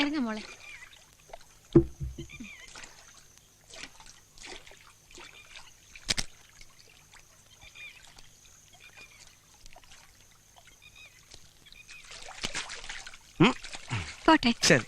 ഇറങ്ങാം മോളെ. പോട്ടെ. ശരി.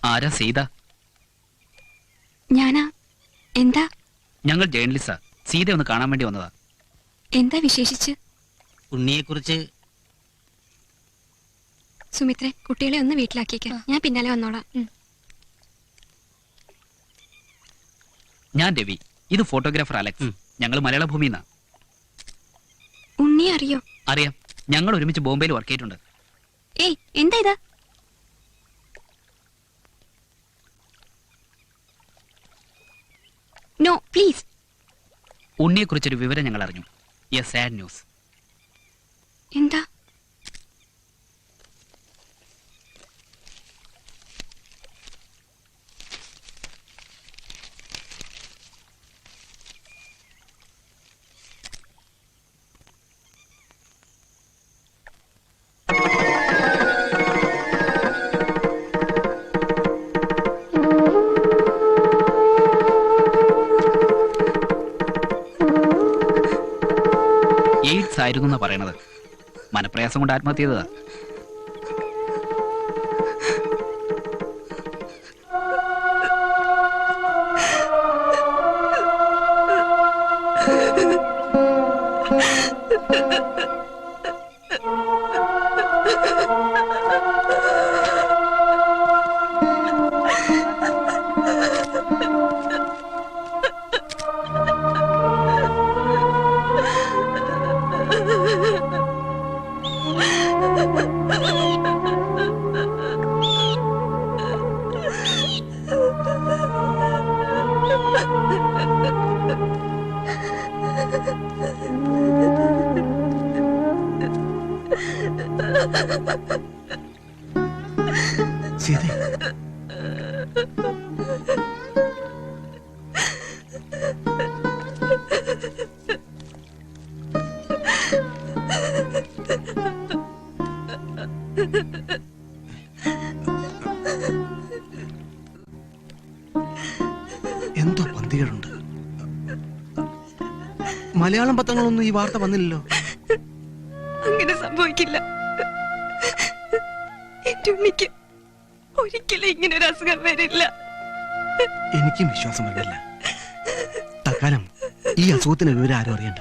ആരാ സീത? ഞാനാ. എന്താ? ഞങ്ങൾ ജേർണലിസ്റ്റാ. സീത ഒന്ന് കാണാൻ വേണ്ടി വന്നതാ. എന്താ വിശേഷിച്ച്? ഉണ്ണിയെ കുറിച്ച്. സുമിത്രേ, കുട്ടികളെ ഒന്ന് വീട്ടിലാക്കിയേക്ക്. ഞാൻ പിന്നാലെ വന്നോളാം. ഞാൻ രവി. ഇത് ഫോട്ടോഗ്രാഫർ അലക്സ്. ഞങ്ങൾ മലയാള ഭൂമിന്നാ. ഉണ്ണി അറിയോ? അറിയാം. ഞങ്ങൾ ഒരുമിച്ച് ബോംബെയിൽ വർക്ക് ചെയ്തിട്ടുണ്ട്. ഏയ്, എന്താ ഇതാ? No please. ഉണ്ണിയെ കുറിച്ചൊരു വിവരം ഞങ്ങൾ അറിഞ്ഞു. A sad news. എന്താ? എയ്ഡ്സ് ആയിരുന്നു എന്നാ പറയണത്. മനപ്രയാസം കൊണ്ട് ആത്മഹത്യ ചെയ്തതാ. സീത, എന്തോ പന്തികളുണ്ട്. മലയാളം പത്രങ്ങളൊന്നും ഈ വാർത്ത വന്നില്ലല്ലോ. അങ്ങനെ സംഭവിക്കില്ല. എന്റെ ഉണ്ണിക്ക് ഒരിക്കലും ഇങ്ങനെ ഒരു അസുഖം വരില്ല. എനിക്കും വിശ്വാസം വരുന്നില്ല. തൽക്കാലം ഈ അസുഖത്തിന് വിവരം ആരും അറിയണ്ട.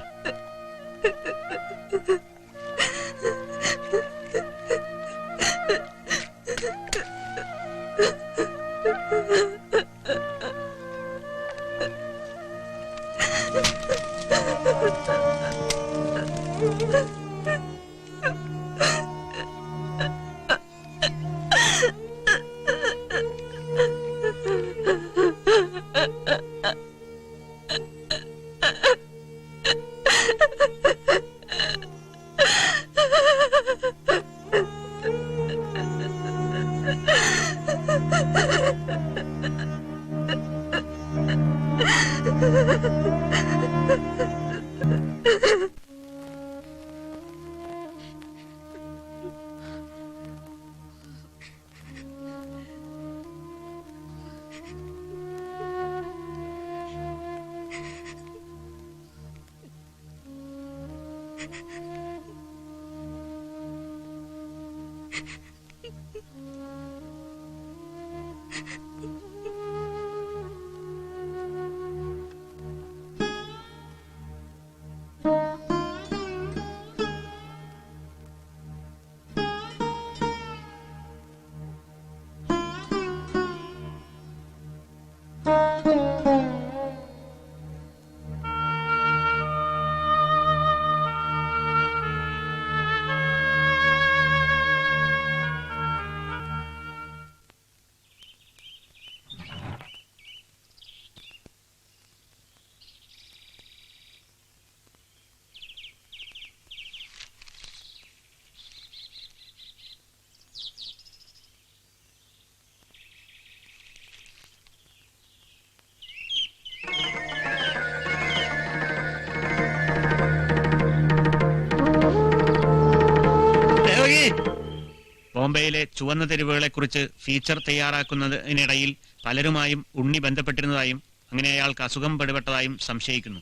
ബോംബെയിലെ ചുവന്ന തെരുവുകളെക്കുറിച്ച് ഫീച്ചർ തയ്യാറാക്കുന്നതിനിടയിൽ പലരുമായും ഉണ്ണി ബന്ധപ്പെട്ടിരുന്നതായും അങ്ങനെ അയാൾക്ക് അസുഖം പിടിപെട്ടതായും സംശയിക്കുന്നു.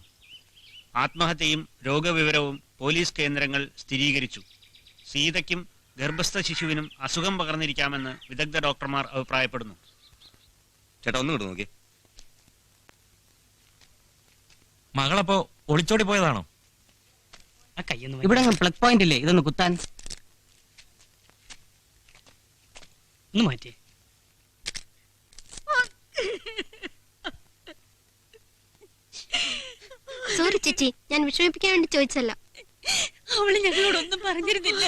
ആത്മഹത്യയും രോഗവിവരവും പോലീസ് കേന്ദ്രങ്ങൾ സ്ഥിരീകരിച്ചു. സീതയ്ക്കും ഗർഭസ്ഥ ശിശുവിനും അസുഖം പകർന്നിരിക്കാമെന്ന് വിദഗ്ധ ഡോക്ടർമാർ അഭിപ്രായപ്പെടുന്നു. ചേട്ടാ ഒന്നും കിട്ടും നോക്കി. മകളപ്പോ ഒളിച്ചോടി പോയതാണോ? ഇവിടെ പ്ലഗ് പോയിന്റ് ഇല്ലേ, ഇതൊന്ന് കുത്താൻ ഒന്ന് മാറ്റി. സോറി ചേച്ചി, ഞാൻ വിഷമിപ്പിക്കാൻ വേണ്ടി ചോദിച്ചല്ല. അവള് ഞങ്ങളോടൊന്നും പറഞ്ഞിരുന്നില്ല.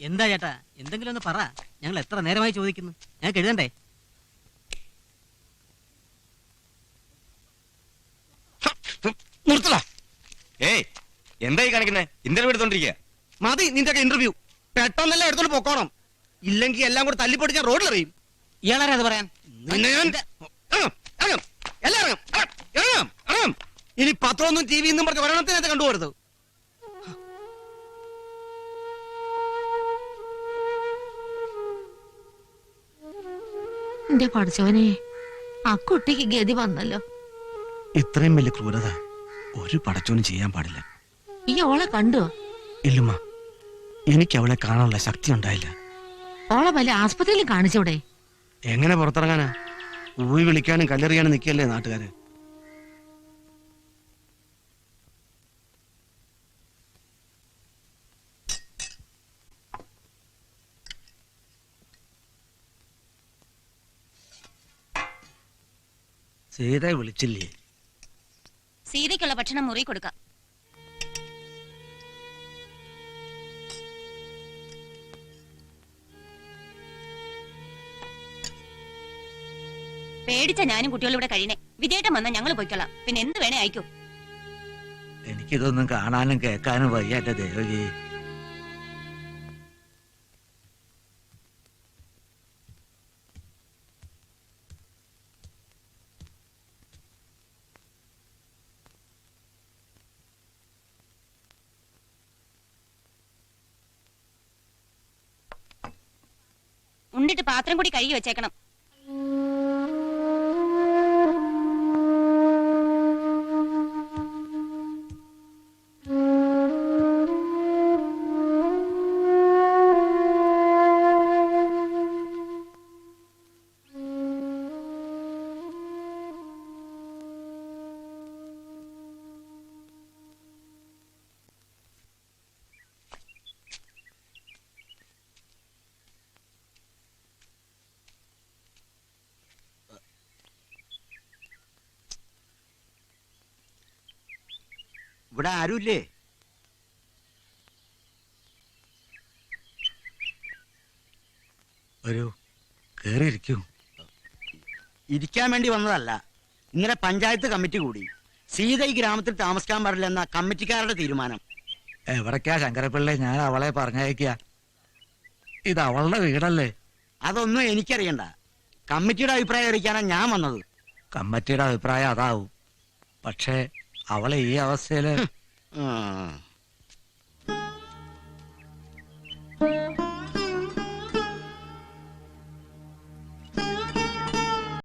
എന്താ ചേട്ടാ, എന്തെങ്കിലും ഒന്ന് പറ. ഞങ്ങൾ എത്ര നേരമായി ചോദിക്കുന്നു. ഞങ്ങൾക്ക് എഴുതണ്ടേ? നിർത്തടാ. ഏയ് എന്തായി കാണിക്കുന്നേ? ഇന്റർവ്യൂ എടുത്തോണ്ടിരിക്കുക. മതി നിന്റെ ഇന്റർവ്യൂ. പെട്ടെന്നല്ല എടുത്തോണ്ട് പൊക്കോണം, ഇല്ലെങ്കിൽ എല്ലാം കൂടെ തല്ലിപ്പൊടി ഞാൻ റോഡിലെറിയും. ഇയാളാരാ അത് പറയാൻ? നിന്നെ ഞാൻ എല്ലാം ഇറങ്ങാം. ഇനി പത്രമൊന്നും ടി വി എന്നും പറഞ്ഞ് ഒരെണ്ണത്തിനകത്ത് കണ്ടുപോരുത്. എന്റെ പഠിച്ചവനെ, ആ കുട്ടിക്ക് ഗതി വന്നല്ലോ. ഇത്രയും വലിയ ക്രൂരത ഒരു പടച്ചോനും ചെയ്യാൻ പാടില്ല. ഈ ഓളെ കണ്ടോ? ഇല്ലുമ്മ, എനിക്ക് അവളെ കാണാനുള്ള ശക്തി ഉണ്ടായില്ല. ഓളെ വല്ല ആസ്പത്രിയിൽ കാണിച്ചൂടെ? എങ്ങനെ പുറത്തിറങ്ങാനാ? ഊഴി വിളിക്കാനും കല്ലെറിയാനും നിൽക്കല്ലേ നാട്ടുകാര്. സീതയെ വിളിച്ചില്ലേ? സീതയ്ക്കുള്ള ഭക്ഷണം മുറി കൊടുക്കാം. പേടിച്ച ഞാനും കുട്ടികളും ഇവിടെ കഴിയണേ. വിജയേട്ടൻ വന്നാൽ ഞങ്ങൾ പോയിക്കൊള്ളാം. പിന്നെ എന്ത് വേണേ അയക്കൂ. എനിക്കിതൊന്നും കാണാനും കേൾക്കാനും വയ്യാറ്റ ദേവകി. ഉണ്ടിട്ട് പാത്രം കൂടി കഴുകി വെച്ചേക്കണം. ഇവിടെ ആരുമില്ലേ? ഒരു കേറിയിരിക്കൂ. ഇരിക്കാൻ വേണ്ടി വന്നതല്ല. ഇന്നലെ പഞ്ചായത്ത് കമ്മിറ്റി കൂടി. സീത ഈ ഗ്രാമത്തിൽ താമസിക്കാൻ പാടില്ലെന്ന കമ്മിറ്റിക്കാരുടെ തീരുമാനം. എവിടേക്കാ ശങ്കരപ്പിള്ളേ? ഞാൻ അവളെ പറഞ്ഞയക്ക. ഇത് അവളുടെ വീടല്ലേ? അതൊന്നും എനിക്കറിയണ്ട. കമ്മിറ്റിയുടെ അഭിപ്രായം അറിയിക്കാനാണ് ഞാൻ വന്നത്. കമ്മിറ്റിയുടെ അഭിപ്രായം അതാവും. പക്ഷേ അവളെ ഈ അവസ്ഥയില് ആ